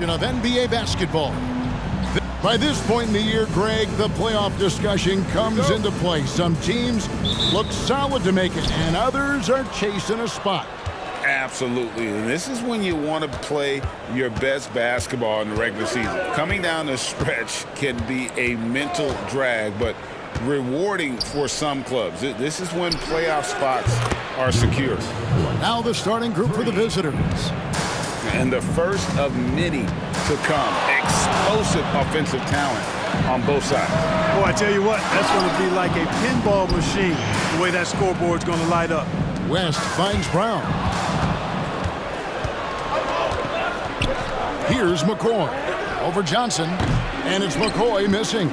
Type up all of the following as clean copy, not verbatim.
Of NBA basketball. By this point in the year, Greg, the playoff discussion comes into play. Some teams look solid to make it, and others are chasing a spot. Absolutely, and this is when you want to play your best basketball in the regular season. Coming down the stretch can be a mental drag, but rewarding for some clubs. This is when playoff spots are secure. Now the starting group for the visitors. And the first of many to come. Explosive offensive talent on both sides. Boy, I tell you what, that's going to be like a pinball machine, the way that scoreboard's going to light up. West finds Brown. Here's McCoy over Johnson, and it's McCoy missing.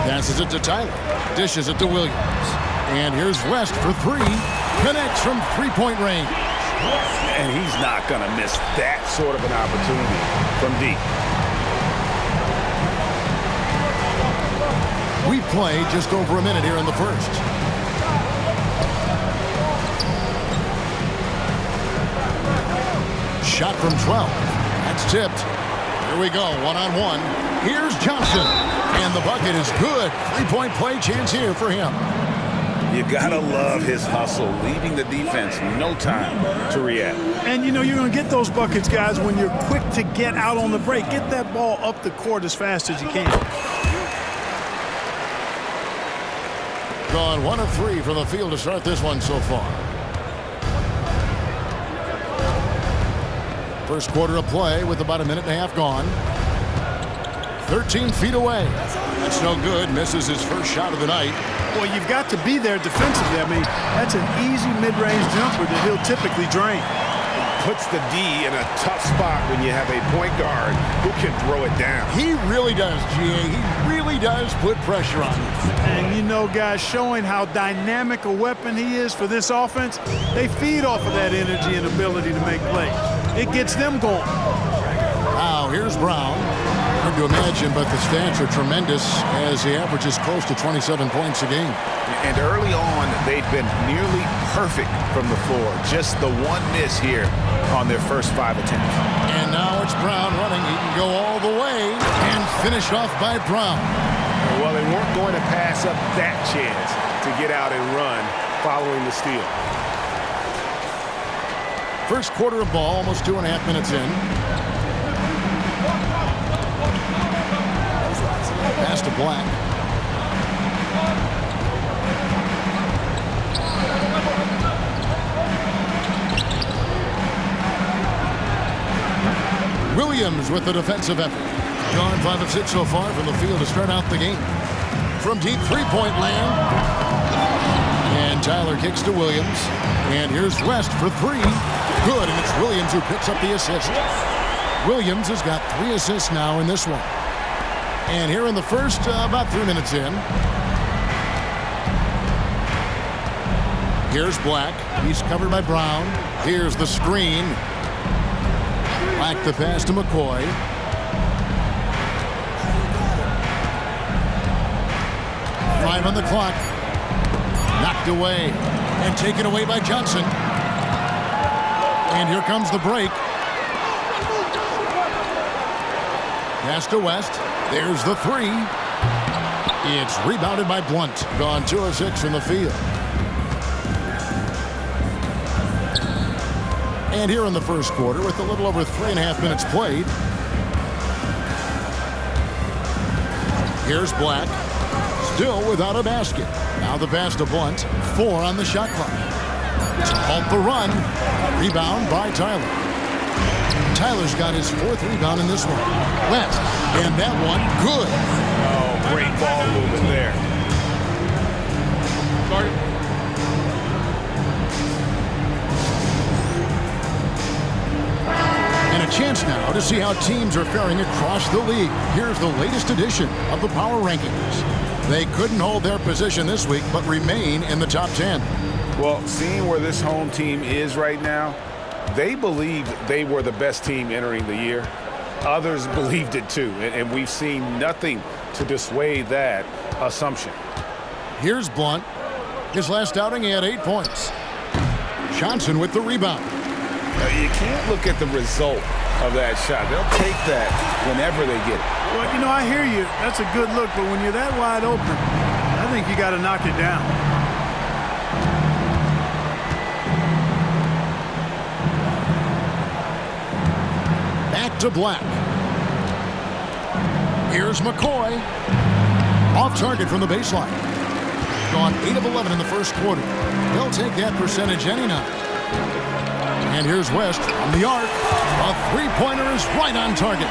Passes it to Tyler, dishes it to Williams. And here's West for three, connects from three-point range. And he's not going to miss that sort of an opportunity from deep. We play just over a minute here in the first. Shot from 12. That's tipped. Here we go, one-on-one. Here's Johnson. And the bucket is good. Three-point play chance here for him. You gotta love his hustle, leaving the defense no time to react. And you know you're going to get those buckets, guys, when you're quick to get out on the break. Get that ball up the court as fast as you can. Gone 1 of 3 from the field to start this one so far. First quarter of play with about a minute and a half gone. 13 feet away. That's no good. Misses his first shot of the night. Well, you've got to be there defensively. I mean, that's an easy mid-range jumper that he'll typically drain. Puts the D in a tough spot when you have a point guard who can throw it down. He really does, G.A. He really does put pressure on him. And you know, guys, showing how dynamic a weapon he is for this offense, they feed off of that energy and ability to make plays. It gets them going. Now, here's Brown. Hard to imagine, but the stats are tremendous as he averages close to 27 points a game. And early on, they've been nearly perfect from the floor. Just the one miss here on their first 5 attempts. And now it's Brown running. He can go all the way and finish off by Brown. Well, they weren't going to pass up that chance to get out and run following the steal. First quarter of ball, almost 2.5 minutes in. Pass to Black. Williams with the defensive effort. Gone 5 of 6 so far from the field to start out the game. From deep three-point land. And Tyler kicks to Williams. And here's West for 3. Good, and it's Williams who picks up the assist. Williams has got 3 assists now in this one. And here in the first, about 3 minutes in. Here's Black. He's covered by Brown. Here's the screen. Black the pass to McCoy. Five on the clock. Knocked away. And taken away by Johnson. And here comes the break. Pass to West. There's the 3. It's rebounded by Blunt. Gone 2 of 6 from the field. And here in the first quarter with a little over 3.5 minutes played. Here's Black. Still without a basket. Now the pass to Blunt. 4 on the shot clock. To halt the run. Rebound by Tyler. Tyler's got his 4th rebound in this one. West. And that one, good. Oh, great ball movement there. And a chance now to see how teams are faring across the league. Here's the latest edition of the Power Rankings. They couldn't hold their position this week, but remain in the top 10. Well, seeing where this home team is right now, they believed they were the best team entering the year. Others believed it too, and we've seen nothing to dissuade that assumption. Here's Blunt. His last outing, he had 8 points. Johnson with the rebound. You can't look at the result of that shot. They'll take that whenever they get it. Well, you know, I hear you. That's a good look, but when you're that wide open, I think you got to knock it down. Back to Black. Here's McCoy. Off target from the baseline. Gone 8 of 11 in the first quarter. They'll take that percentage any night. And here's West on the arc. A three-pointer is right on target.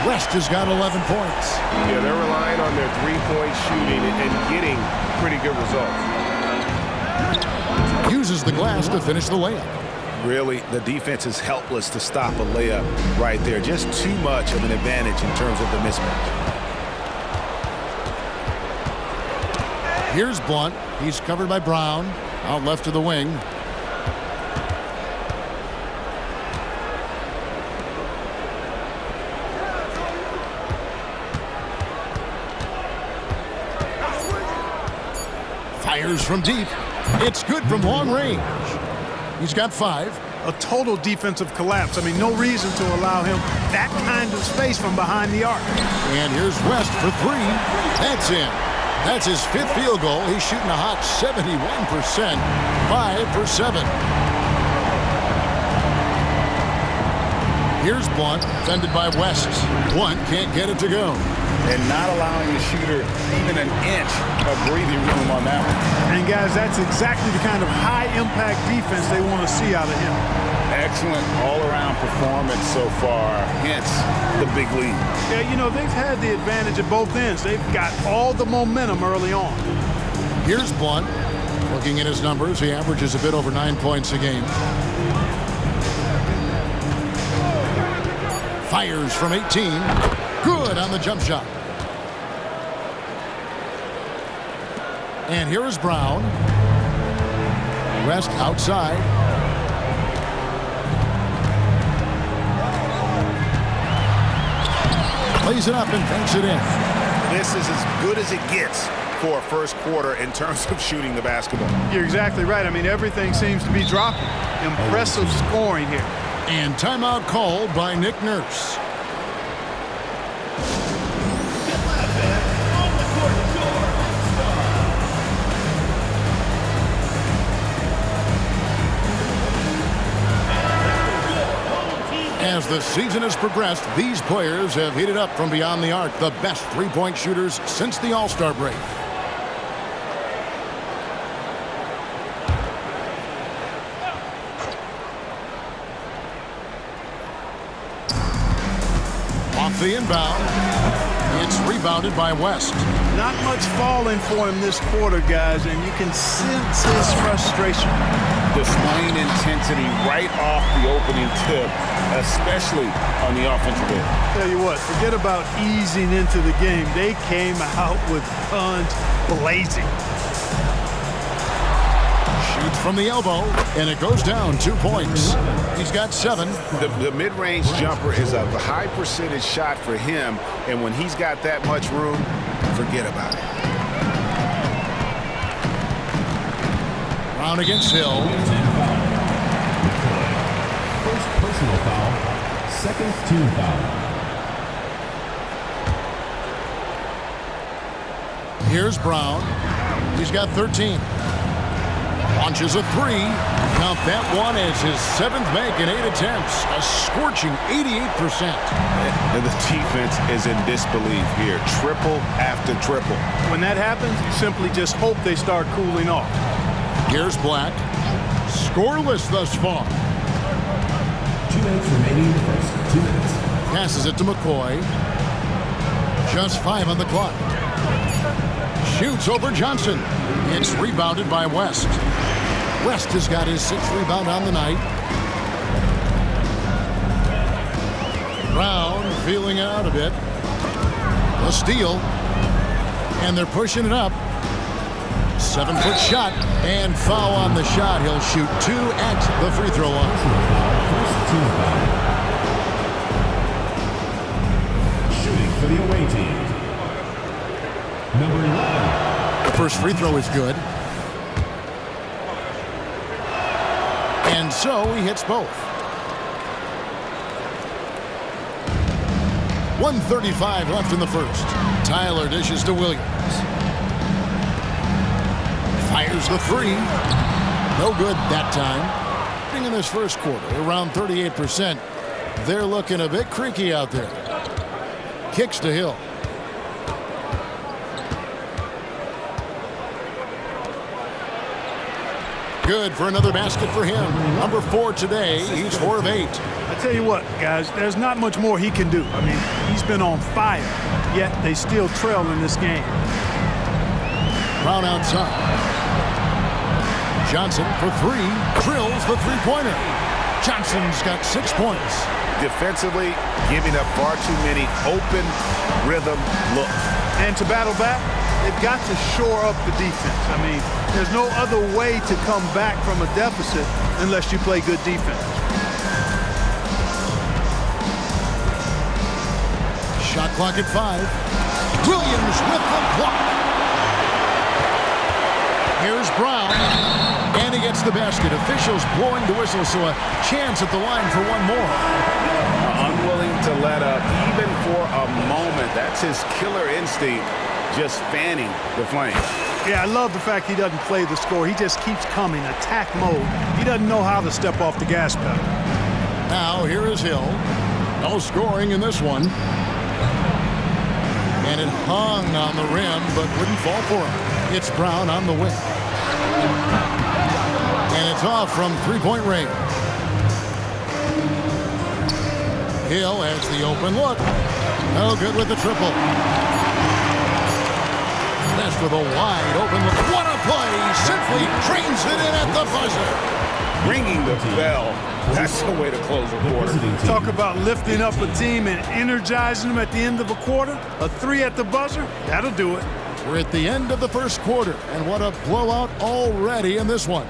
West has got 11 points. Yeah, they're relying on their three-point shooting and getting pretty good results. Uses the glass to finish the layup. Really, the defense is helpless to stop a layup right there. Just too much of an advantage in terms of the mismatch. Here's Blunt. He's covered by Brown. Out left to the wing. Fires from deep. It's good from long range. He's got 5. A total defensive collapse. I mean, no reason to allow him that kind of space from behind the arc. And here's West for 3. That's in. That's his 5th field goal. He's shooting a hot 71%. 5 for 7. Here's Blunt, defended by West. Blunt can't get it to go. And not allowing the shooter even an inch of breathing room on that one. And guys, that's exactly the kind of high-impact defense they want to see out of him. Excellent all-around performance so far, hence the big lead. Yeah, you know, they've had the advantage at both ends. They've got all the momentum early on. Here's Blunt. Looking at his numbers, he averages a bit over 9 points a game. Fires from 18. Good on the jump shot. And here is Brown. West outside. Plays it up and banks it in. This is as good as it gets for a first quarter in terms of shooting the basketball. You're exactly right. I mean, everything seems to be dropping. Impressive scoring here. And timeout called by Nick Nurse. As the season has progressed, these players have heated up from beyond the arc, the best three-point shooters since the All-Star break. Off the inbound, it's rebounded by West. Not much falling for him this quarter, guys, and you can sense his frustration. Displaying intensity right off the opening tip, especially on the offensive end. Tell you what, forget about easing into the game. They came out with guns blazing. Shoots from the elbow, and it goes down 2 points. He's got 7. The mid-range jumper is a high percentage shot for him, and when he's got that much room, forget about it. Brown against Hill. First personal foul, second team foul. Here's Brown. He's got 13. Launches a 3. Count that one as his 7th make in 8 attempts. A scorching 88%. And the defense is in disbelief here. Triple after triple. When that happens, you simply just hope they start cooling off. Here's Black. Scoreless thus far. 2 minutes remaining in the first. 2 minutes. Passes it to McCoy. Just 5 on the clock. Shoots over Johnson. It's rebounded by West. West has got his 6th rebound on the night. Brown feeling out a bit. A steal. And they're pushing it up. 7-foot shot. And foul on the shot. He'll shoot 2 at the free throw line. First team foul. Shooting for the away team. Number 11. The first free throw is good. And so he hits both. 1:35 left in the first. Tyler dishes to Williams. Fires the three. No good that time. In this first quarter, around 38%. They're looking a bit creaky out there. Kicks to Hill. Good for another basket for him. Number 4 today. He's 4 of 8. I tell you what, guys, there's not much more he can do. I mean, he's been on fire, yet they still trail in this game. Brown outside. Johnson for 3. Drills the three-pointer. Johnson's got 6 points. Defensively, giving up far too many open rhythm looks. And to battle back, they've got to shore up the defense. I mean, there's no other way to come back from a deficit unless you play good defense. Shot clock at 5. Williams with the block. Here's Brown. And he gets the basket. Officials blowing the whistle, so a chance at the line for one more. Unwilling to let up even for a moment. That's his killer instinct, just fanning the flame. Yeah, I love the fact he doesn't play the score. He just keeps coming, attack mode. He doesn't know how to step off the gas pedal. Now here is Hill. No scoring in this one. And it hung on the rim, but wouldn't fall for him. It's Brown on the wing. And it's off from three-point range. Hill has the open look. No good with the triple. Ness with a wide open look. What a play! Simply trains it in at the buzzer. Ringing the bell. That's the way to close a quarter. Talk about lifting up a team and energizing them at the end of a quarter. A 3 at the buzzer, that'll do it. We're at the end of the first quarter, and what a blowout already in this one.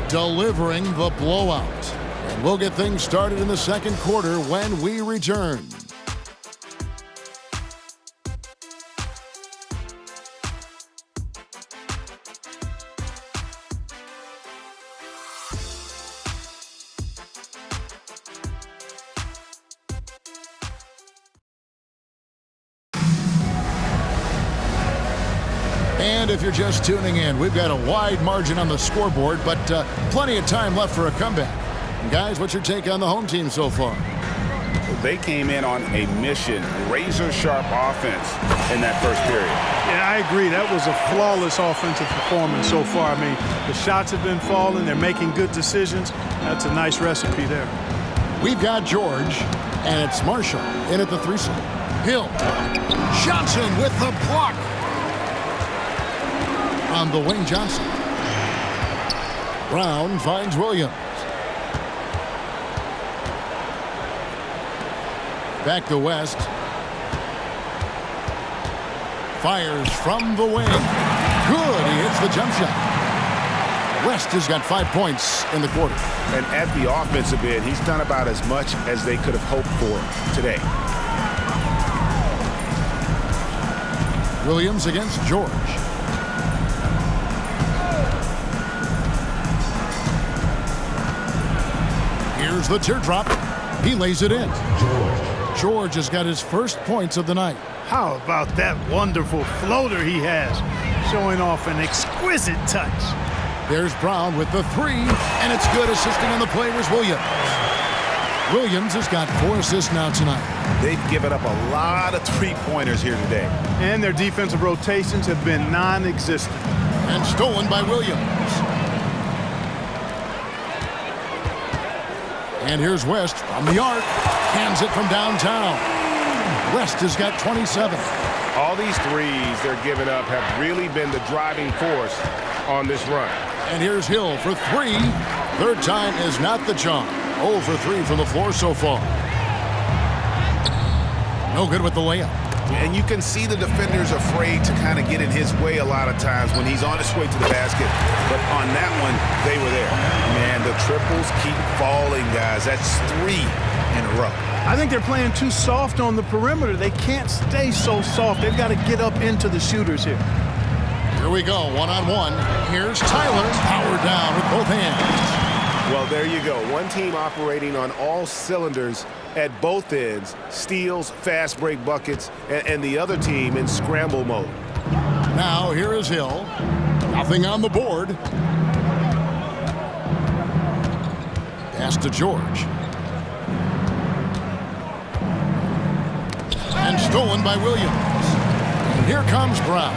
Delivering the blowout. And we'll get things started in the second quarter when we return. And if you're just tuning in, we've got a wide margin on the scoreboard, but plenty of time left for a comeback. And guys, what's your take on the home team so far? They came in on a mission, razor-sharp offense in that first period. Yeah, I agree. That was a flawless offensive performance so far. I mean, the shots have been falling. They're making good decisions. That's a nice recipe there. We've got George, and it's Marshall in at the 3-slot. Hill. Johnson with the block. On the wing, Johnson. Brown finds Williams. Back to West. Fires from the wing. Good. He hits the jump shot. West has got 5 points in the quarter. And at the offensive end, he's done about as much as they could have hoped for today. Williams against George. Here's the teardrop. He lays it in. George has got his first points of the night. How about that wonderful floater he has, showing off an exquisite touch. There's Brown with the 3, and it's good. Assisting on the play was Williams. Williams has got 4 assists now tonight. They've given up a lot of three-pointers here today. And their defensive rotations have been non-existent. And stolen by Williams. And here's West from the arc. Hands it from downtown. West has got 27. All these threes they're giving up have really been the driving force on this run. And here's Hill for 3. Third time is not the charm. 0 for 3 from the floor so far. No good with the layup. And you can see the defenders afraid to kind of get in his way a lot of times when he's on his way to the basket. But on that one, they were there. Man, the triples keep falling, guys. That's 3 in a row. I think they're playing too soft on the perimeter. They can't stay so soft. They've got to get up into the shooters here. Here we go, one-on-one. Here's Tyler, powered down with both hands. Well, there you go. One team operating on all cylinders at both ends, steals, fast break buckets, and the other team in scramble mode. Now here is Hill. Nothing on the board. Pass to George. And stolen by Williams. And here comes Brown,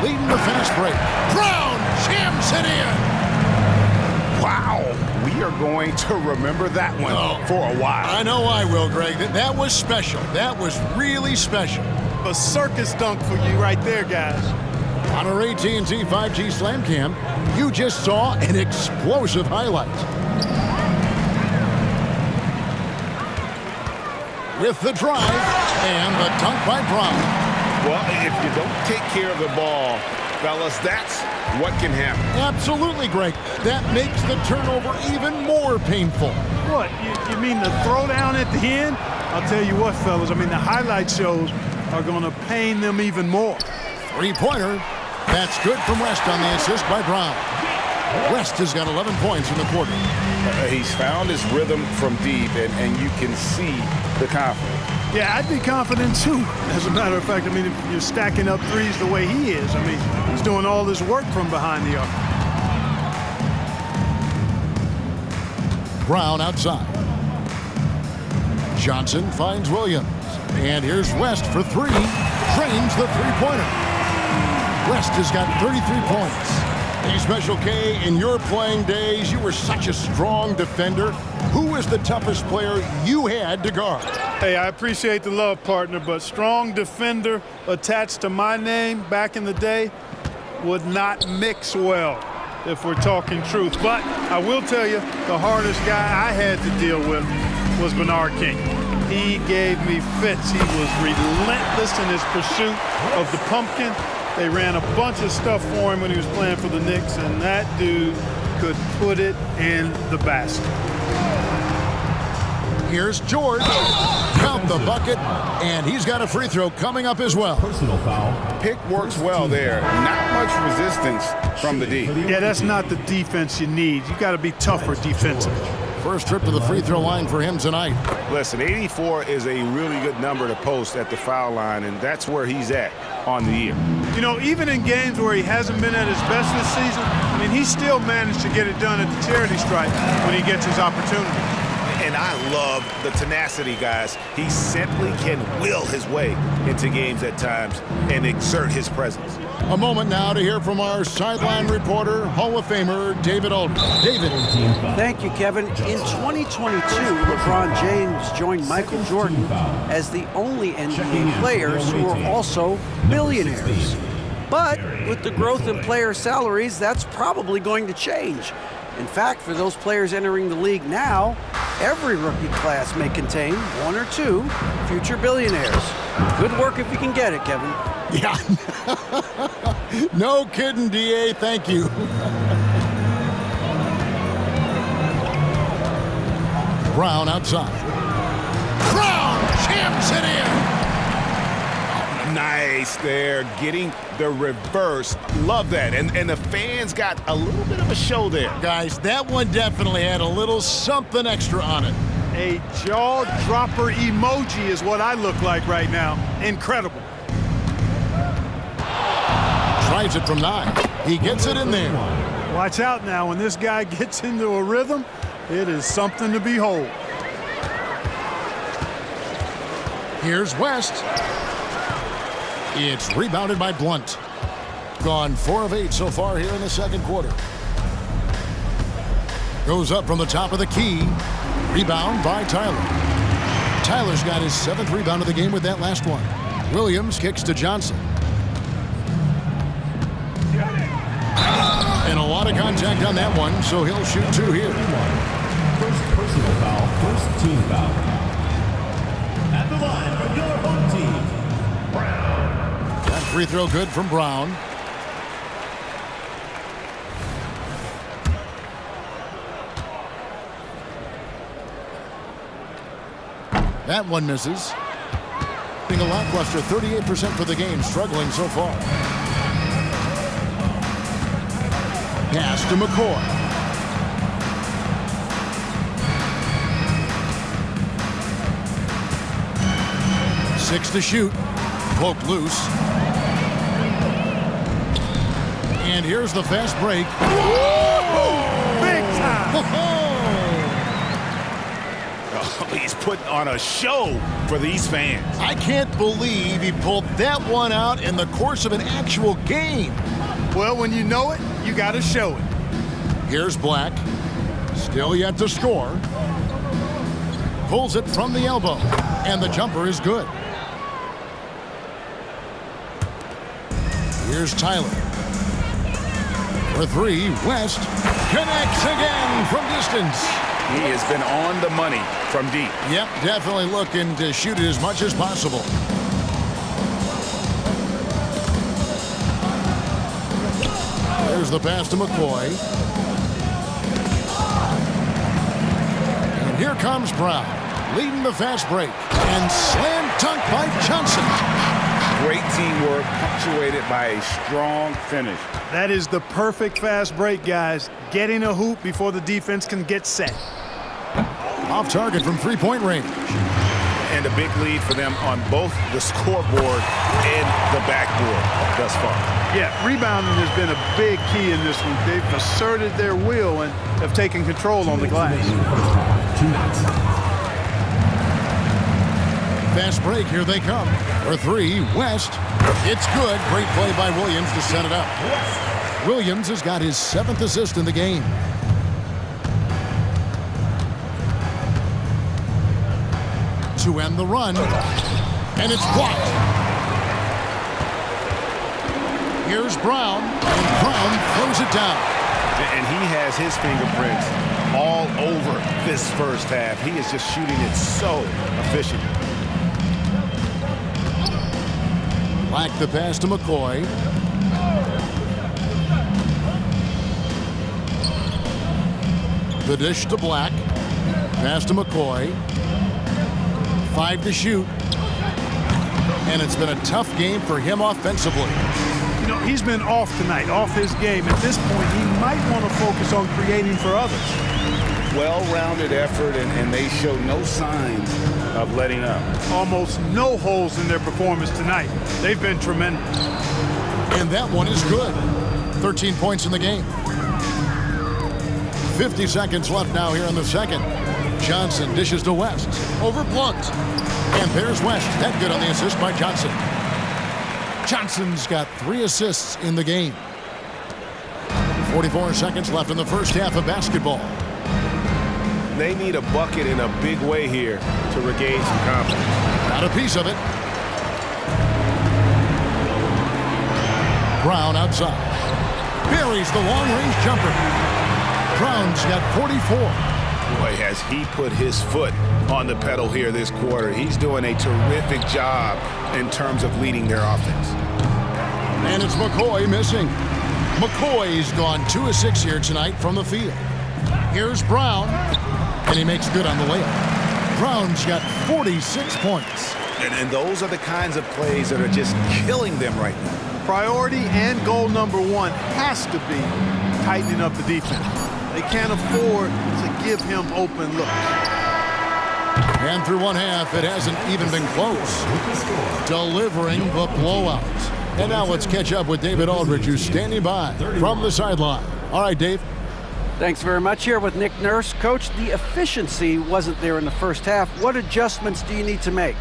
leading the fast break. Brown jams it in. Wow, we are going to remember that one for a while. I know I will, Greg. That was special. That was really special. A circus dunk for you right there, guys. On our AT&T 5G Slam Cam, you just saw an explosive highlight. With the drive and the dunk by Brown. Well, if you don't take care of the ball, fellas, that's what can happen. Absolutely, Greg. That makes the turnover even more painful. What, you mean the throwdown at the end? I'll tell you what, fellas, I mean, the highlight shows are going to pain them even more. Three-pointer. That's good from West on the assist by Brown. West has got 11 points in the quarter. He's found his rhythm from deep, and you can see the confidence. Yeah, I'd be confident too. As a matter of fact, I mean, if you're stacking up threes the way he is, I mean, he's doing all this work from behind the arc. Brown outside. Johnson finds Williams. And here's West for three. Drains the three-pointer. West has got 33 points. Hey, Special K, in your playing days, you were such a strong defender. Who was the toughest player you had to guard? Hey, I appreciate the love, partner, but strong defender attached to my name back in the day would not mix well, if we're talking truth. But I will tell you, the hardest guy I had to deal with was Bernard King. He gave me fits. He was relentless in his pursuit of the pumpkin. They ran a bunch of stuff for him when he was playing for the Knicks, and that dude could put it in the basket. Here's George. Count the bucket, and he's got a free throw coming up as well. Personal foul. Pick works well there. Not much resistance from the D. Yeah, that's not the defense you need. You got to be tougher defensively. First trip to the free throw line for him tonight. Listen, 84 is a really good number to post at the foul line, and that's where he's at on the year. You know, even in games where he hasn't been at his best this season, I mean, he still managed to get it done at the charity stripe when he gets his opportunity. And I love the tenacity, guys. He simply can will his way into games at times and exert his presence. A moment now to hear from our sideline reporter, Hall of Famer David Aldridge. David. Thank you, Kevin. In 2022, LeBron James joined Michael Jordan as the only NBA players who were also billionaires. But with the growth in player salaries, that's probably going to change. In fact, for those players entering the league now, every rookie class may contain one or two future billionaires. Good work if you can get it, Kevin. Yeah. No kidding, DA. Thank you. Brown outside. Brown jams it in. Nice there, getting the reverse. Love that. And the fans got a little bit of a show there. Guys, that one definitely had a little something extra on it. A jaw-dropper emoji is what I look like right now. Incredible. Tries it from 9. He gets it in there. Watch out now. When this guy gets into a rhythm, it is something to behold. Here's West. It's rebounded by Blunt. Gone 4 of 8 so far here in the second quarter. Goes up from the top of the key. Rebound by Tyler. Tyler's got his 7th rebound of the game with that last one. Williams kicks to Johnson. And a lot of contact on that one, so he'll shoot 2 here. First personal foul, first team foul. At the line for your home team, Brown. That free throw good from Brown. That one misses. Being a lackluster 38% for the game, struggling so far. Pass to McCoy. 6 to shoot. Poked loose. And here's the fast break. Big time. He's putting on a show for these fans. I can't believe he pulled that one out in the course of an actual game. Well, when you know it, you got to show it. Here's Black. Still yet to score. Pulls it from the elbow. And the jumper is good. Here's Tyler. For 3, West connects again from distance. He has been on the money from deep. Yep, definitely looking to shoot it as much as possible. There's the pass to McCoy. And here comes Brown, leading the fast break. And slam dunk by Johnson. Great teamwork, punctuated by a strong finish. That is the perfect fast break, guys. Getting a hoop before the defense can get set. Off target from three-point range. And a big lead for them on both the scoreboard and the backboard thus far. Yeah, rebounding has been a big key in this one. They've asserted their will and have taken control on the glass. Fast break, here they come. For 3, West. It's good. Great play by Williams to set it up. Williams has got his 7th assist in the game. To end the run. And it's blocked. Here's Brown. And Brown throws it down. And he has his fingerprints all over this first half. He is just shooting it so efficient. Black the pass to McCoy. The dish to Black. Pass to McCoy. 5 to shoot. And it's been a tough game for him offensively. You know, he's been off tonight, off his game. At this point, he might want to focus on creating for others. Well-rounded effort, and they show no signs of letting up. Almost no holes in their performance tonight. They've been tremendous. And that one is good. 13 points in the game. 50 seconds left now here in the second. Johnson dishes to West. Over Blunt. And there's West. That good on the assist by Johnson. Johnson's got 3 assists in the game. 44 seconds left in the first half of basketball. They need a bucket in a big way here to regain some confidence. Got a piece of it. Brown outside. Buries the long-range jumper. Brown's got 44. Boy, has he put his foot on the pedal here this quarter. He's doing a terrific job in terms of leading their offense. And it's McCoy missing. McCoy's gone 2 of 6 here tonight from the field. Here's Brown. And he makes good on the layup. Brown's got 46 points. And those are the kinds of plays that are just killing them right now. Priority and goal number 1 has to be tightening up the defense. They can't afford to give him open looks. And through one half, it hasn't even been close. Delivering the blowout. And now let's catch up with David Aldridge, who's standing by from the sideline. All right, Dave. Thanks very much. Here with Nick Nurse. Coach, the efficiency wasn't there in the first half. What adjustments do you need to make?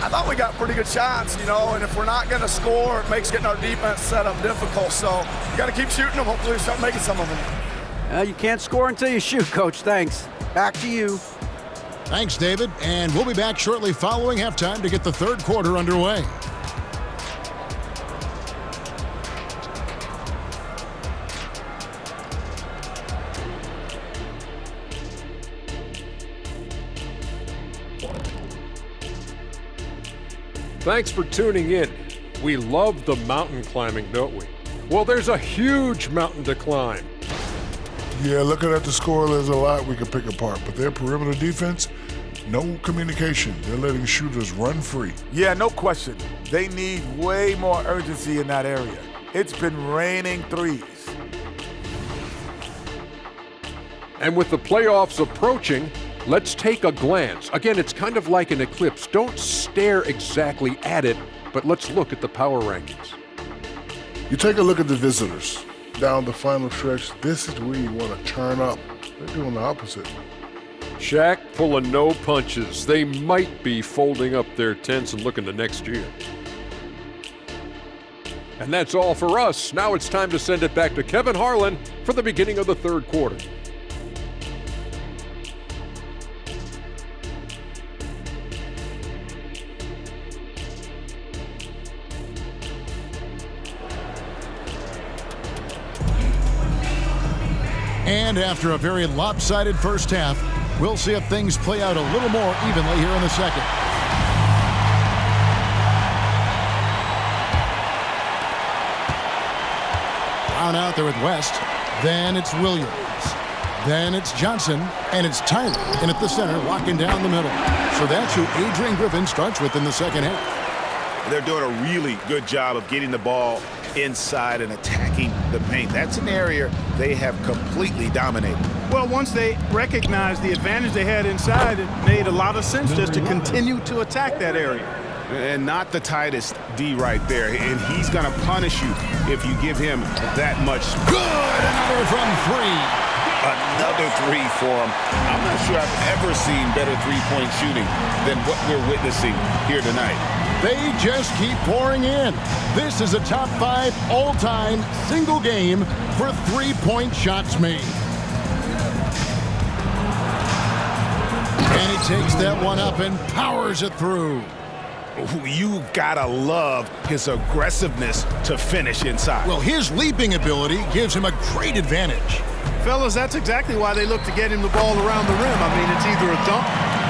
I thought we got pretty good shots, you know, and if we're not going to score, it makes getting our defense set up difficult. So you got to keep shooting them. Hopefully we start making some of them. You can't score until you shoot, Coach. Thanks. Back to you. Thanks, David. And we'll be back shortly following halftime to get the third quarter underway. Thanks for tuning in. We love the mountain climbing, don't we? Well, there's a huge mountain to climb. Yeah, looking at the score, there's a lot we could pick apart, but their perimeter defense, no communication. They're letting shooters run free. Yeah, no question. They need way more urgency in that area. It's been raining threes. And with the playoffs approaching, Let's take a glance. Again, it's kind of like an eclipse. Don't stare exactly at it, but let's look at the power rankings. You take a look at the visitors. Down the final stretch, this is where you want to turn up. They're doing the opposite. Shaq pulling no punches. They might be folding up their tents and looking to next year. And that's all for us. Now it's time to send it back to Kevin Harlan for the beginning of the third quarter. And after a very lopsided first half, we'll see if things play out a little more evenly here in the second. Brown out there with West. Then it's Williams. Then it's Johnson. And it's Tyler in at the center, locking down the middle. So that's who Adrian Griffin starts with in the second half. They're doing a really good job of getting the ball inside and attacking the paint. That's an area they have completely dominated. Well, once they recognized the advantage they had inside, it made a lot of sense just to continue to attack that area. And not the tightest D right there. And he's going to punish you if you give him that much. Good! Another from three. Another three for him. I'm not sure I've ever seen better three-point shooting than what we're witnessing here tonight. They just keep pouring in. This is a top 5 all-time single game for three-point shots made. And he takes that one up and powers it through. You gotta love his aggressiveness to finish inside. Well, his leaping ability gives him a great advantage. Fellas, that's exactly why they look to get him the ball around the rim. I mean, it's either a dunk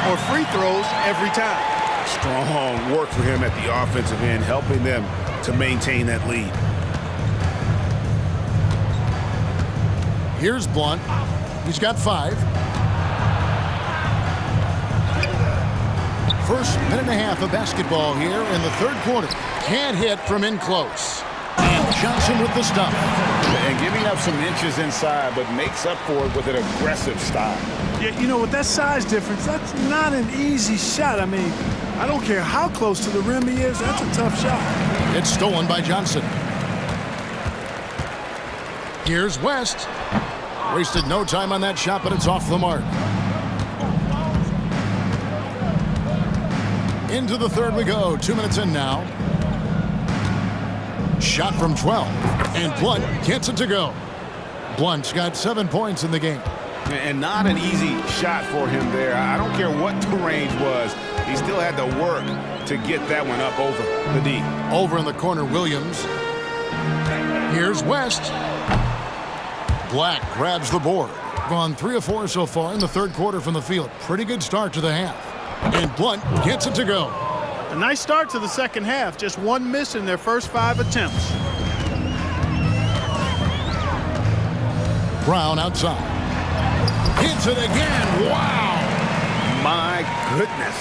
or free throws every time. Strong work for him at the offensive end, helping them to maintain that lead. Here's Blunt. He's got 5. First minute and a half of basketball here in the third quarter. Can't hit from in close. And Johnson with the stop. And giving up some inches inside, but makes up for it with an aggressive style. Yeah, you know, with that size difference, that's not an easy shot. I mean, I don't care how close to the rim he is, that's a tough shot. It's stolen by Johnson. Here's West. Wasted no time on that shot, but it's off the mark. Into the third we go. 2 minutes in now. Shot from 12. And Blunt gets it to go. Blunt's got 7 points in the game. And not an easy shot for him there. I don't care what the range was. He still had to work to get that one up over the D. Over in the corner, Williams. Here's West. Black grabs the board. Gone 3 of 4 so far in the third quarter from the field. Pretty good start to the half. And Blunt gets it to go. A nice start to the second half. Just 1 miss in their first 5 attempts. Brown outside. Hits it again. Wow. My goodness.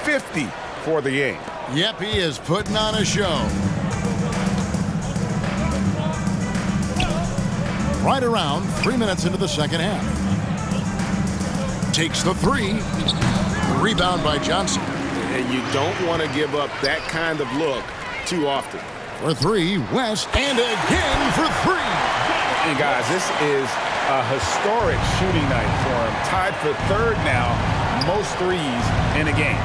50 for the game. Yep, he is putting on a show. Right around 3 minutes into the second half. Takes the 3. Rebound by Johnson. And you don't want to give up that kind of look too often. For 3, West, and again for 3. And guys, this is a historic shooting night for him. Tied for 3rd now, most threes in a game.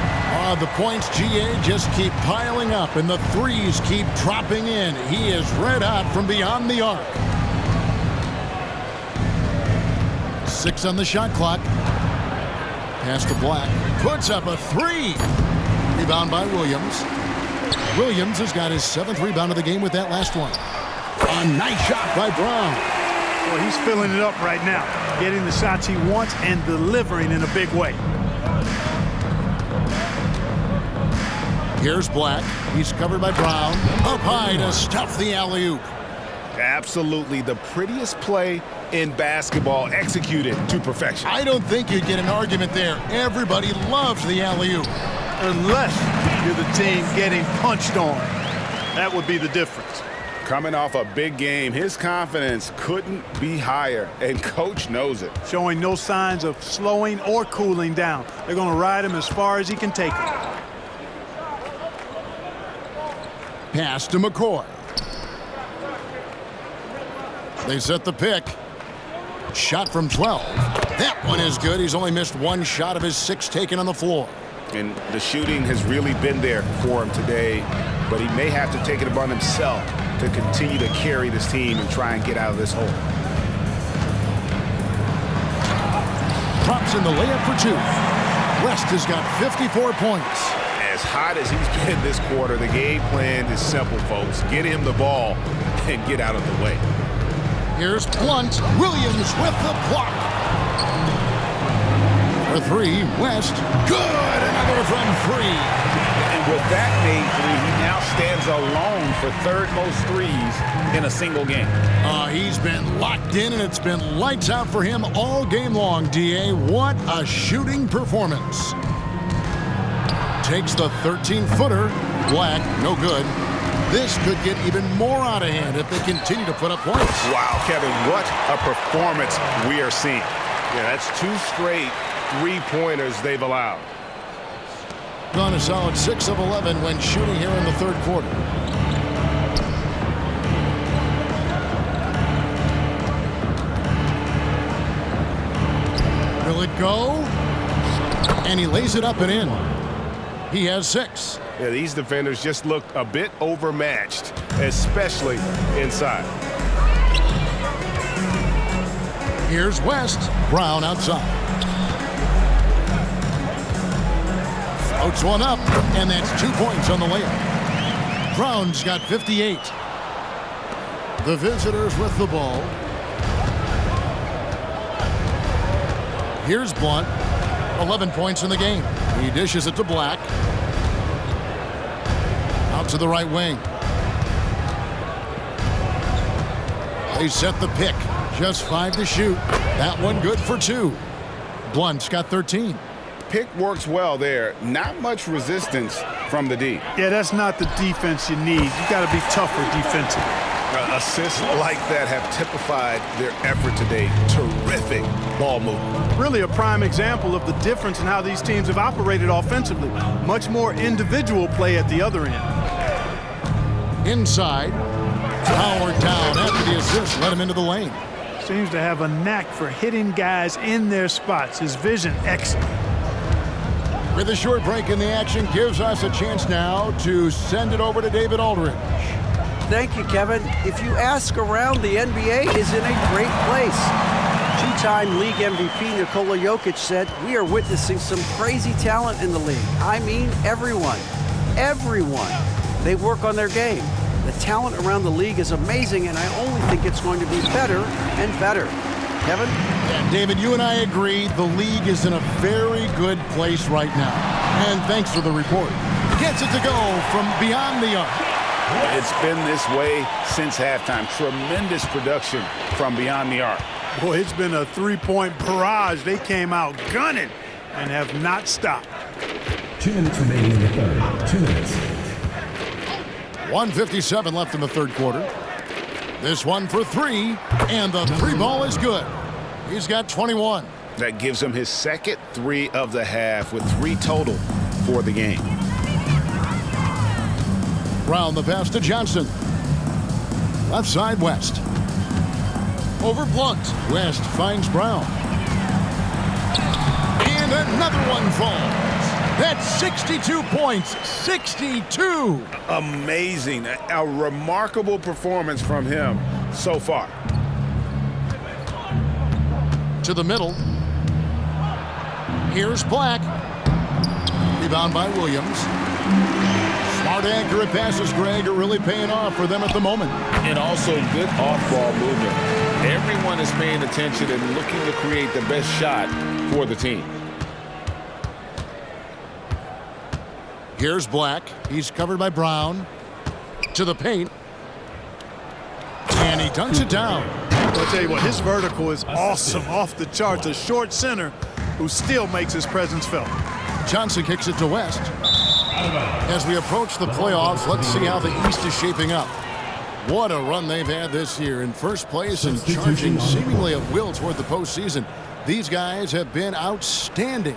The points, GA, just keep piling up, and the threes keep dropping in. He is red hot from beyond the arc. 6 on the shot clock. Pass to Black. Puts up a 3. Rebound by Williams. Williams has got his 7th rebound of the game with that last one. A nice shot by Brown. Well, he's filling it up right now. Getting the shots he wants and delivering in a big way. Here's Black. He's covered by Brown. Up high to stuff the alley-oop. Absolutely the prettiest play in basketball, executed to perfection. I don't think you'd get an argument there. Everybody loves the alley-oop. Unless you're the team getting punched on. That would be the difference. Coming off a big game, his confidence couldn't be higher, and coach knows it. Showing no signs of slowing or cooling down. They're going to ride him as far as he can take him. Pass to McCoy. They set the pick. Shot from 12. That one is good. He's only missed one shot of his 6 taken on the floor. And the shooting has really been there for him today, but he may have to take it upon himself to continue to carry this team and try and get out of this hole. Drops in the layup for 2. West has got 54 points. As hot as he's been this quarter, the game plan is simple, folks. Get him the ball and get out of the way. Here's Blunt. Williams with the block. For 3, West. Good. Another from 3. And with that made 3, he now stands alone for third most threes in a single game. He's been locked in, and it's been lights out for him all game long, D.A. What a shooting performance. Takes the 13-footer. Black, no good. This could get even more out of hand if they continue to put up points. Wow, Kevin, what a performance we are seeing. Yeah, that's 2 straight 3-pointers they've allowed. Gone a solid 6 of 11 when shooting here in the third quarter. Will it go? And he lays it up and in. He has 6. Yeah, these defenders just look a bit overmatched, especially inside. Here's West. Brown outside. Floats one up, and that's 2 points on the layup. Brown's got 58. The visitors with the ball. Here's Blunt. 11 points in the game. He dishes it to Black. Out to the right wing. They set the pick. Just 5 to shoot. That one good for 2. Blunt's got 13. Pick works well there. Not much resistance from the D. Yeah, that's not the defense you need. You got to be tougher defensively. Assists like that have typified their effort today. Terrific ball movement. Really a prime example of the difference in how these teams have operated offensively. Much more individual play at the other end. Inside. Powered down after the assist. Let him into the lane. Seems to have a knack for hitting guys in their spots. His vision excellent. With a short break in the action, gives us a chance now to send it over to David Aldridge. Thank you, Kevin. If you ask around, the NBA is in a great place. 2-time league MVP Nikola Jokic said, "We are witnessing some crazy talent in the league. I mean everyone. Everyone. They work on their game. The talent around the league is amazing, and I only think it's going to be better and better." Kevin? Yeah, David, you and I agree the league is in a very good place right now. And thanks for the report. Gets it to go from beyond the arc. It's been this way since halftime. Tremendous production from beyond the arc. Boy, it's been a 3-point barrage. They came out gunning and have not stopped. 2 minutes remaining in the third. 2 minutes. 1:57 left in the third quarter. This one for 3, and the 3 ball is good. He's got 21. That gives him his second 3 of the half with 3 total for the game. Brown the pass to Johnson. Left side, West. Over Blunt. West finds Brown. And another one falls. That's 62 points. 62. Amazing. A remarkable performance from him so far. To the middle. Here's Black. Rebound by Williams. Smart, accurate passes, Greg, are really paying off for them at the moment. And also good off-ball movement. Everyone is paying attention and looking to create the best shot for the team. Here's Black. He's covered by Brown. To the paint. And he dunks it down. I'll tell you what, his vertical is awesome, off the charts. A short center who still makes his presence felt. Johnson kicks it to West. As we approach the playoffs, let's see how the East is shaping up. What a run they've had this year in first place and charging seemingly at will toward the postseason. These guys have been outstanding.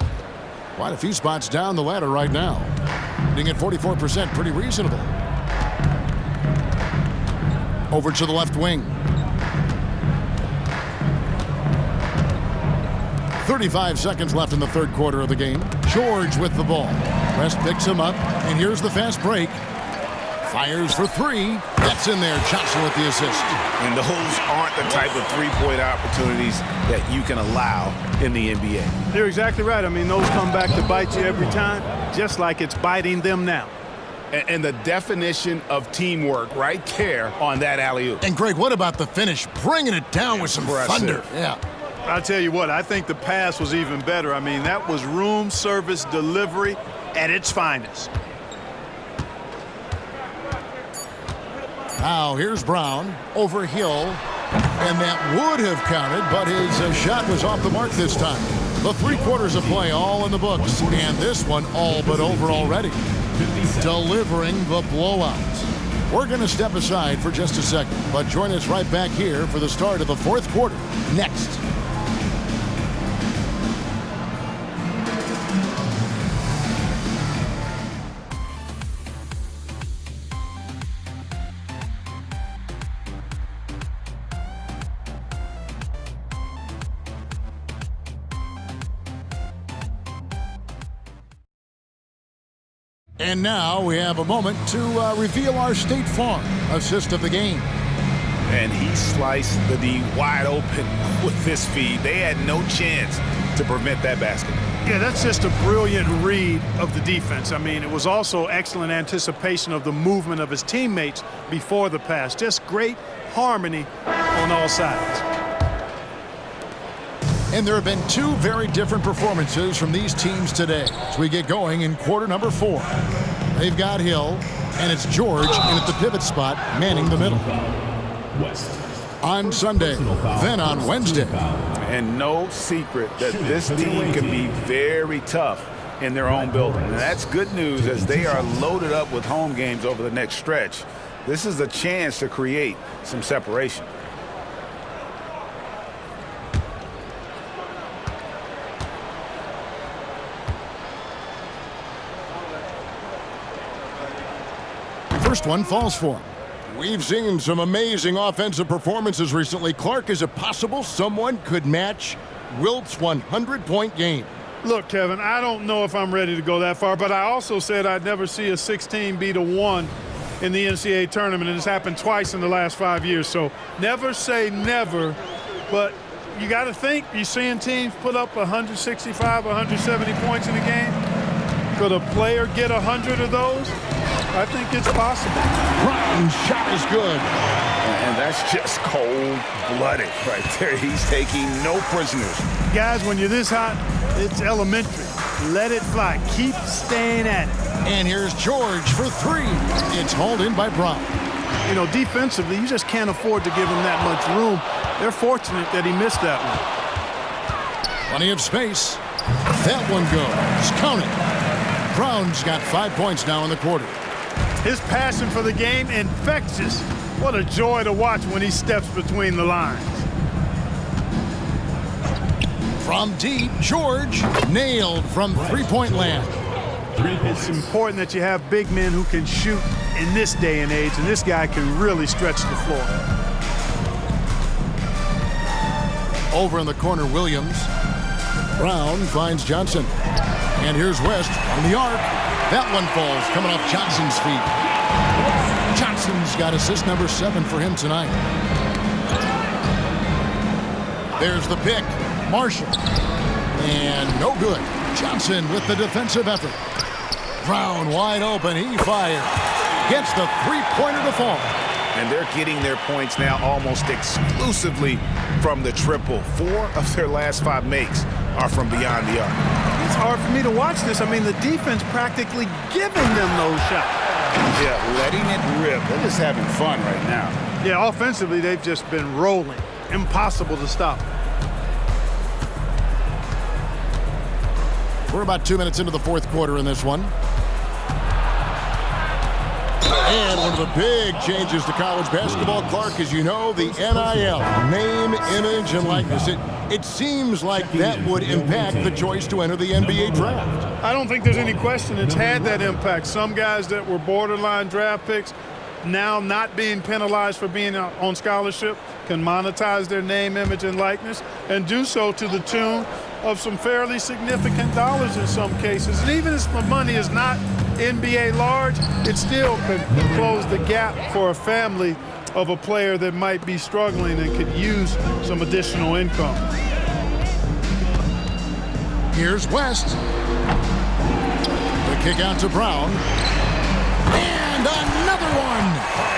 Quite a few spots down the ladder right now. Hitting at 44%, pretty reasonable. Over to the left wing. 35 seconds left in the third quarter of the game. George with the ball. West picks him up, and here's the fast break. Fires for three. That's in there. Johnson with the assist. And those aren't the type of three-point opportunities that you can allow in the NBA. You're exactly right. I mean, those come back to bite you every time, just like it's biting them now. And the definition of teamwork right there on that alley-oop. And Greg, what about the finish? Bringing it down with some thunder. Yeah. I'll tell you what, I think the pass was even better. I mean, that was room service delivery at its finest. Now here's Brown over Hill, and that would have counted, but his shot was off the mark this time. The 3 quarters of play all in the books, and this one all but over already. Delivering the blowout. We're going to step aside for just a second, but join us right back here for the start of the fourth quarter next. And now we have a moment to reveal our State Farm assist of the game. And he sliced the D wide open with this feed. They had no chance to prevent that basket. Yeah, that's just a brilliant read of the defense. I mean, it was also excellent anticipation of the movement of his teammates before the pass. Just great harmony on all sides. And there have been 2 very different performances from these teams today as we get going in quarter number 4. They've got Hill, and it's George in at the pivot spot, manning the middle. On Sunday, then on Wednesday. And no secret that this team can be very tough in their own building. And that's good news as they are loaded up with home games over the next stretch. This is a chance to create some separation. First one falls for him. We've seen some amazing offensive performances recently. Clark, is it possible someone could match Wilt's 100-point game? Look, Kevin, I don't know if I'm ready to go that far, but I also said I'd never see a 16 beat a 1 in the NCAA tournament, and it's happened twice in the last 5 years. So never say never, but you got to think, you're seeing teams put up 165, 170 points in a game. Could a player get 100 of those? I think it's possible. Brown's shot is good. And that's just cold-blooded right there. He's taking no prisoners. Guys, when you're this hot, it's elementary. Let it fly. Keep staying at it. And here's George for 3. It's hauled in by Brown. You know, defensively, you just can't afford to give him that much room. They're fortunate that he missed that one. Plenty of space. That one goes. Count it. Brown's got 5 points now in the quarter. His passion for the game, infectious. What a joy to watch when he steps between the lines. From deep, George nailed from three-point land. It's important that you have big men who can shoot in this day and age, and this guy can really stretch the floor. Over in the corner, Williams. Brown finds Johnson. And here's West on the arc. That one falls, coming off Johnson's feet. Johnson's got assist number 7 for him tonight. There's the pick. Marshall. And no good. Johnson with the defensive effort. Brown wide open. He fires. Gets the three-pointer to fall. And they're getting their points now almost exclusively from the triple. 4 of their last 5 makes are from beyond the arc. It's hard for me to watch this. I mean, the defense practically giving them those shots. Yeah, letting it rip. They're just having fun right now. Yeah, offensively, they've just been rolling. Impossible to stop. We're about 2 minutes into the fourth quarter in this one. And one of the big changes to college basketball, Clark, as you know, the NIL, name, image, and likeness. It seems like that would impact the choice to enter the NBA draft. I don't think there's any question it's had that impact. Some guys that were borderline draft picks now not being penalized for being on scholarship can monetize their name, image, and likeness and do so to the tune of some fairly significant dollars in some cases. And even if the money is not NBA large, it still could close the gap for a family of a player that might be struggling and could use some additional income. Here's West. The kick out to Brown. And another one.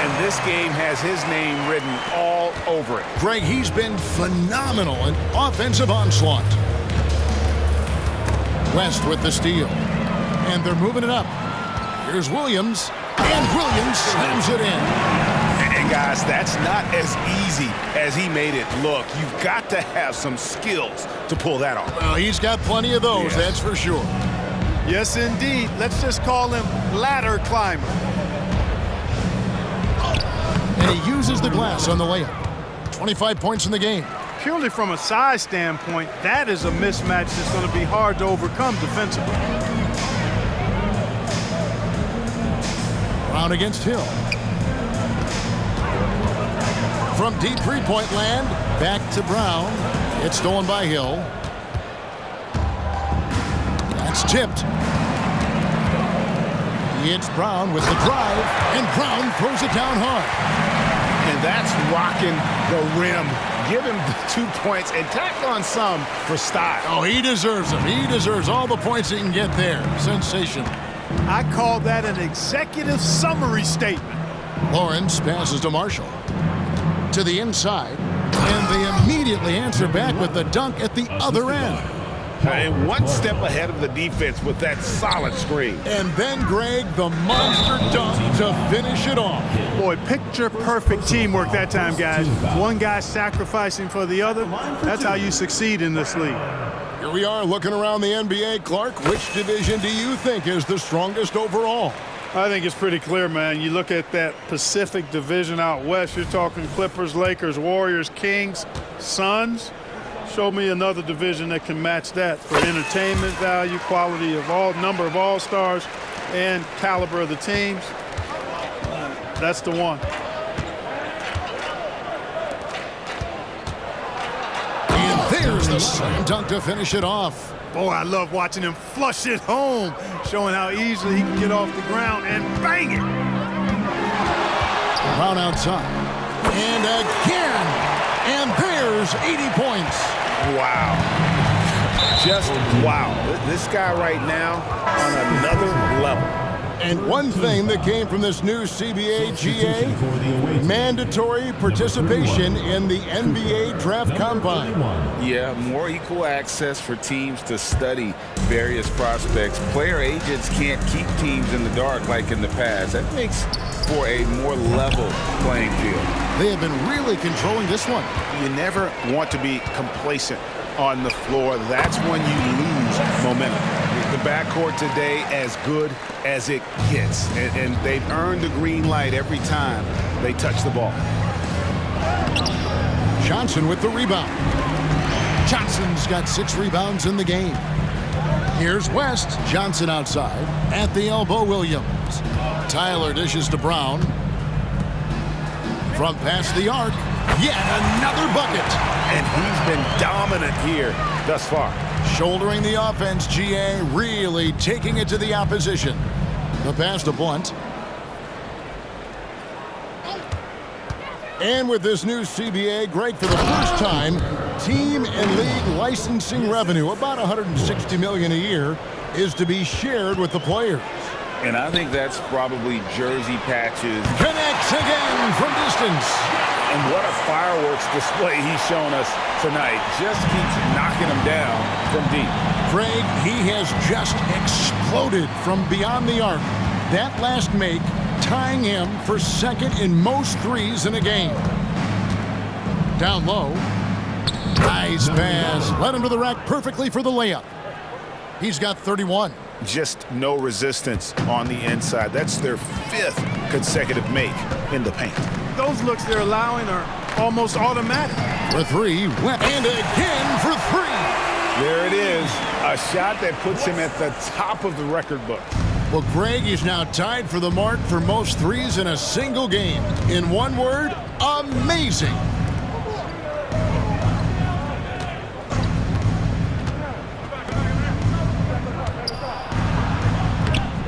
And this game has his name written all over it. Greg, he's been phenomenal in offensive onslaught. West with the steal. And they're moving it up. Here's Williams. And Williams slams it in. And guys, that's not as easy as he made it look. You've got to have some skills to pull that off. Well, he's got plenty of those, that's for sure. Yes, indeed. Let's just call him ladder climber. And he uses the glass on the layup. 25 points in the game. Purely from a size standpoint, that is a mismatch that's going to be hard to overcome defensively. Brown against Hill. From deep three-point land, back to Brown. It's stolen by Hill. That's tipped. It's Brown with the drive, and Brown throws it down hard. And that's rocking the rim. Give him the 2 points and tack on some for style. Oh, he deserves them. He deserves all the points he can get there. Sensational. I call that an executive summary statement. Lawrence passes to Marshall. To the inside, and they immediately answer back with the dunk at the other end. And one step ahead of the defense with that solid screen. And then, Greg, the monster dunk to finish it off. Boy, picture-perfect teamwork that time, guys. One guy sacrificing for the other. That's how you succeed in this league. Here we are looking around the NBA. Clark, which division do you think is the strongest overall? I think it's pretty clear, man. You look at that Pacific Division out west, you're talking Clippers, Lakers, Warriors, Kings, Suns. Show me another division that can match that for entertainment value, quality of number of all-stars, and caliber of the teams. That's the one. And there's the slam dunk to finish it off. Boy, I love watching him flush it home, showing how easily he can get off the ground and bang it. Brown outside. And again. And there's 80 points. Wow. Just wow. This guy right now on another level. And one thing that came from this new CBA GA, mandatory participation in the NBA Draft Combine. Yeah, more equal access for teams to study various prospects. Player agents can't keep teams in the dark like in the past. That makes for a more level playing field. They have been really controlling this one. You never want to be complacent on the floor. That's when you lose momentum. The backcourt today as good as it gets, and they've earned the green light every time they touch the ball. Johnson with the rebound. Johnson's got 6 rebounds in the game. Here's West. Johnson outside. At the elbow, Williams. Tyler dishes to Brown. From past the arc. Yet another bucket. And he's been dominant here thus far. Shouldering the offense, GA really taking it to the opposition. The pass to Blunt. And with this new CBA, Greg, for the first time, team and league licensing revenue, about $160 million a year, is to be shared with the players. And I think that's probably jersey patches. Connects again from distance. And what a fireworks display he's shown us tonight. Just keeps knocking them down from deep. Craig, he has just exploded from beyond the arc. That last make tying him for second in most threes in a game. Down low. Nice pass. Led him to the rack perfectly for the layup. He's got 31. just no resistance on the inside. That's their 5th consecutive make in the paint. Those looks they're allowing are almost automatic. For 3, and again for 3. There it is, a shot that puts him at the top of the record book. Well, Greg is now tied for the mark for most threes in a single game. In one word, amazing.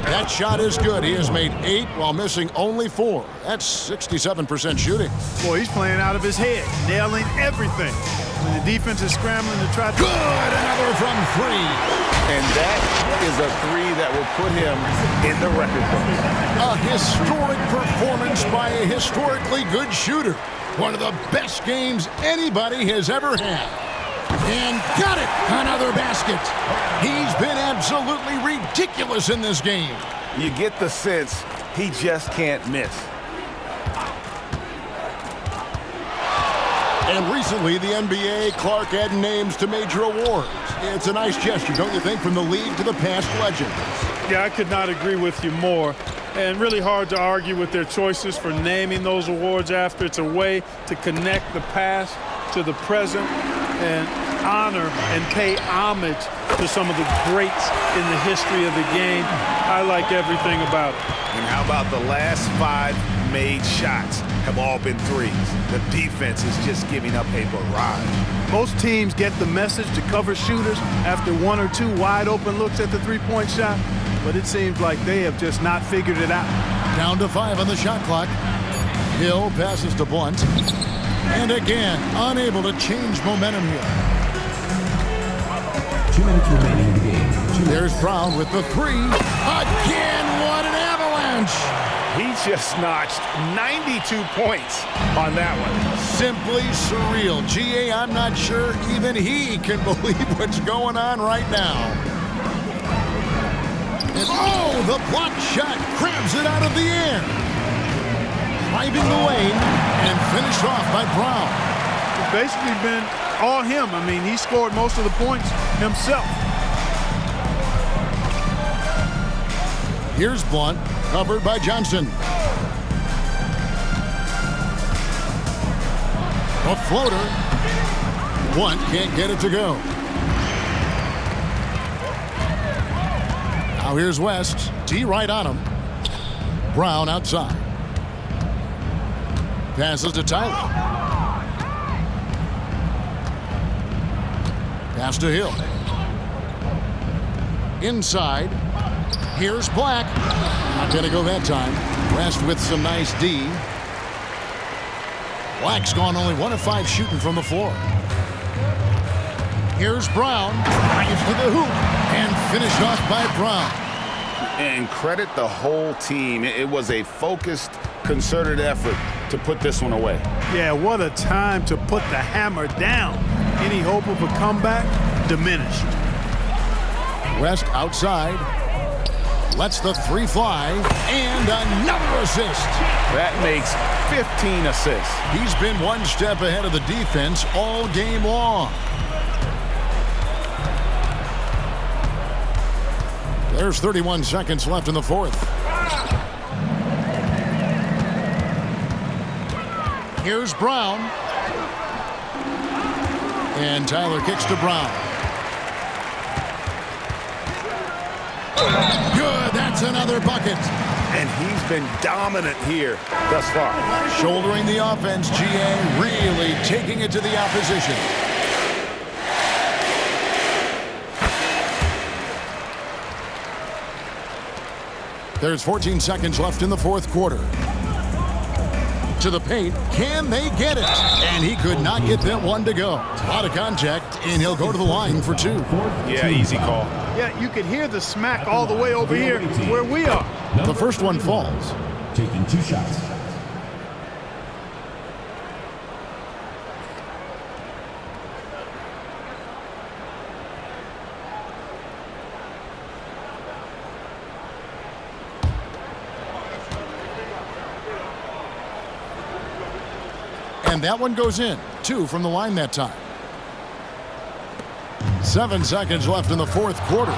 That shot is good. He has made 8 while missing only 4. That's 67% shooting. Boy, he's playing out of his head, nailing everything. When the defense is scrambling to try to... Good! Another from 3. And that is a 3 that will put him in the record book. A historic performance by a historically good shooter. One of the best games anybody has ever had. And got it! Another basket. He's been absolutely ridiculous in this game. You get the sense he just can't miss. And recently, the NBA, Clark added names to major awards. It's a nice gesture, don't you think, from the league to the past legends? Yeah, I could not agree with you more. And really hard to argue with their choices for naming those awards after. It's a way to connect the past to the present and honor and pay homage to some of the greats in the history of the game. I like everything about it. And how about the last 5 made shots have all been threes? The defense is just giving up a barrage. Most teams get the message to cover shooters after 1 or 2 wide open looks at the three-point shot, but it seems like they have just not figured it out. Down to 5 on the shot clock. Hill passes to Blunt. And again, unable to change momentum here. 2 minutes remaining in the game. There's Brown with the 3. Again, what an avalanche! He just notched 92 points on that one. Simply surreal. GA, I'm not sure even he can believe what's going on right now. And oh, the block shot grabs it out of the air. Driving the lane and finished off by Brown. It's basically been all him. I mean, he scored most of the points himself. Here's Blunt, covered by Johnson. A floater. Blunt can't get it to go. Now here's West. D right on him. Brown outside. Passes to Tyler. Pass to Hill. Inside. Here's Black. Not going to go that time. West with some nice D. Black's gone only 1 of 5 shooting from the floor. Here's Brown. Drives to the hoop. And finished off by Brown. And credit the whole team. It was a focused, concerted effort to put this one away. Yeah, what a time to put the hammer down. Any hope of a comeback diminished. West outside. Lets the 3 fly. And another assist. That makes 15 assists. He's been 1 step ahead of the defense all game long. There's 31 seconds left in the 4th. Here's Brown. And Tyler kicks to Brown. Good, that's another bucket. And he's been dominant here thus far. Shouldering the offense, GA really taking it to the opposition. There's 14 seconds left in the 4th quarter. To the paint. Can they get it? And he could not get that one to go. A lot of contact, and he'll go to the line for 2. Yeah, easy call. Yeah, you can hear the smack all the way over here where we are. The first one falls. Taking 2 shots. And that one goes in. 2 from the line that time. 7 seconds left in the 4th quarter.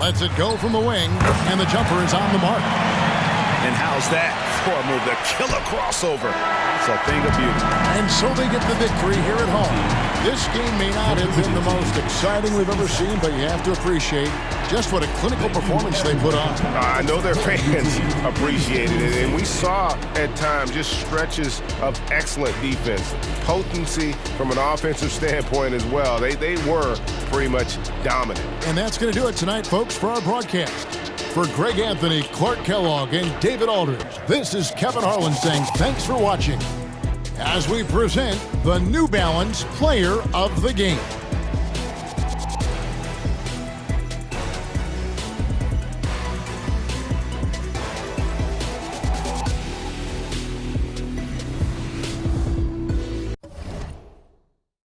Lets it go from the wing, and the jumper is on the mark. And how's that for a move? The killer crossover. It's a thing of beauty. And so they get the victory here at home. This game may not have been the most exciting we've ever seen, but you have to appreciate just what a clinical performance they put on. I know their fans appreciated it, and we saw at times just stretches of excellent defense, potency from an offensive standpoint as well. They were pretty much dominant. And that's going to do it tonight, folks, for our broadcast. For Greg Anthony, Clark Kellogg, and David Aldridge, this is Kevin Harlan saying thanks for watching as we present the New Balance Player of the Game.